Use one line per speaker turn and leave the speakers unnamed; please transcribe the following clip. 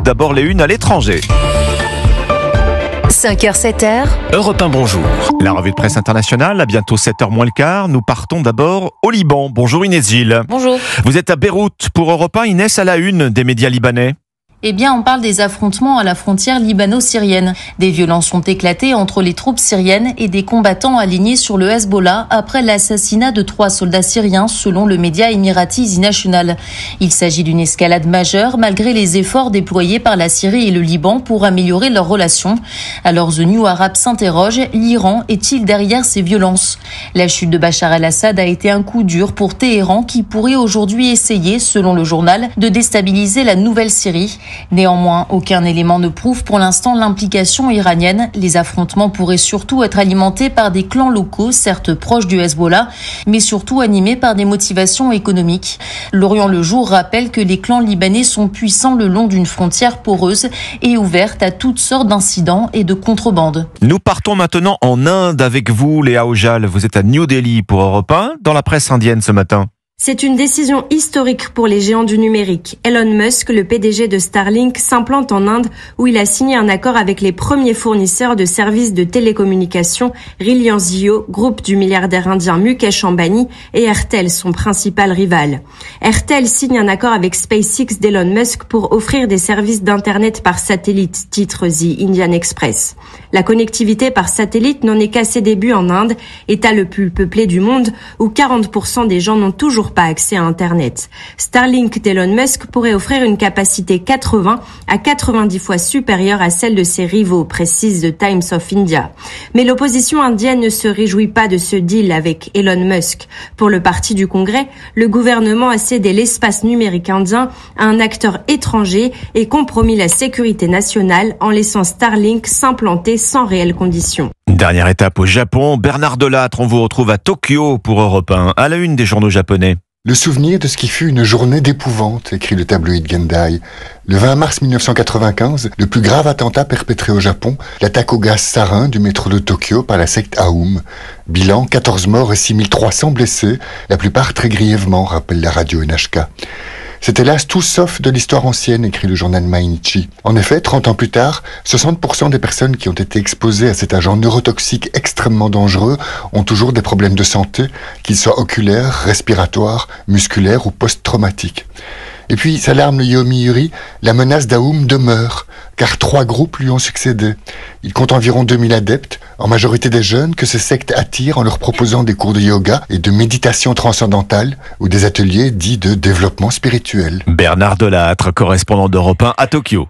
D'abord les unes à l'étranger.
5h, 7h.
Europe 1, bonjour.
La revue de presse internationale, à bientôt 7h moins le quart. Nous partons d'abord au Liban. Bonjour Inès Gilles.
Bonjour.
Vous êtes à Beyrouth pour Europe 1. Inès, à la une des médias libanais.
Eh bien, on parle des affrontements à la frontière libano-syrienne. Des violences ont éclaté entre les troupes syriennes et des combattants alignés sur le Hezbollah après l'assassinat de 3 soldats syriens, selon le média émirati Z-National. Il s'agit d'une escalade majeure malgré les efforts déployés par la Syrie et le Liban pour améliorer leurs relations. Alors The New Arab s'interroge, l'Iran est-il derrière ces violences? La chute de Bachar el-Assad a été un coup dur pour Téhéran qui pourrait aujourd'hui essayer, selon le journal, de déstabiliser la nouvelle Syrie. Néanmoins, aucun élément ne prouve pour l'instant l'implication iranienne. Les affrontements pourraient surtout être alimentés par des clans locaux, certes proches du Hezbollah, mais surtout animés par des motivations économiques. L'Orient le Jour rappelle que les clans libanais sont puissants le long d'une frontière poreuse et ouverte à toutes sortes d'incidents et de contrebande.
Nous partons maintenant en Inde avec vous, Léa Ojal. Vous êtes à New Delhi pour Europe 1, dans la presse indienne ce matin.
C'est une décision historique pour les géants du numérique. Elon Musk, le PDG de Starlink, s'implante en Inde où il a signé un accord avec les premiers fournisseurs de services de télécommunications, Reliance Jio, groupe du milliardaire indien Mukesh Ambani, et Airtel, son principal rival. Airtel signe un accord avec SpaceX d'Elon Musk pour offrir des services d'Internet par satellite, titre The Indian Express. La connectivité par satellite n'en est qu'à ses débuts en Inde, État le plus peuplé du monde, où 40% des gens n'ont toujours pas accès à Internet. Starlink d'Elon Musk pourrait offrir une capacité 80 à 90 fois supérieure à celle de ses rivaux, précise The Times of India. Mais l'opposition indienne ne se réjouit pas de ce deal avec Elon Musk. Pour le parti du Congrès, le gouvernement a cédé l'espace numérique indien à un acteur étranger et compromis la sécurité nationale en laissant Starlink s'implanter sans réelles conditions.
Dernière étape au Japon. Bernard Delattre, on vous retrouve à Tokyo pour Europe 1, à la une des journaux japonais.
Le souvenir de ce qui fut une journée d'épouvante, écrit le tabloïd Gendai. Le 20 mars 1995, le plus grave attentat perpétré au Japon, l'attaque au gaz sarin du métro de Tokyo par la secte Aum. Bilan, 14 morts et 6300 blessés, la plupart très grièvement, rappelle la radio NHK. C'est hélas tout sauf de l'histoire ancienne, écrit le journal Mainichi. En effet, 30 ans plus tard, 60% des personnes qui ont été exposées à cet agent neurotoxique extrêmement dangereux ont toujours des problèmes de santé, qu'ils soient oculaires, respiratoires, musculaires ou post-traumatiques. Et puis, s'alarme le Yomiuri, la menace d'Aoum demeure, car 3 groupes lui ont succédé. Il compte environ 2000 adeptes, en majorité des jeunes, que ces sectes attirent en leur proposant des cours de yoga et de méditation transcendantale, ou des ateliers dits de développement spirituel.
Bernard Delattre, correspondant d'Europe 1 à Tokyo.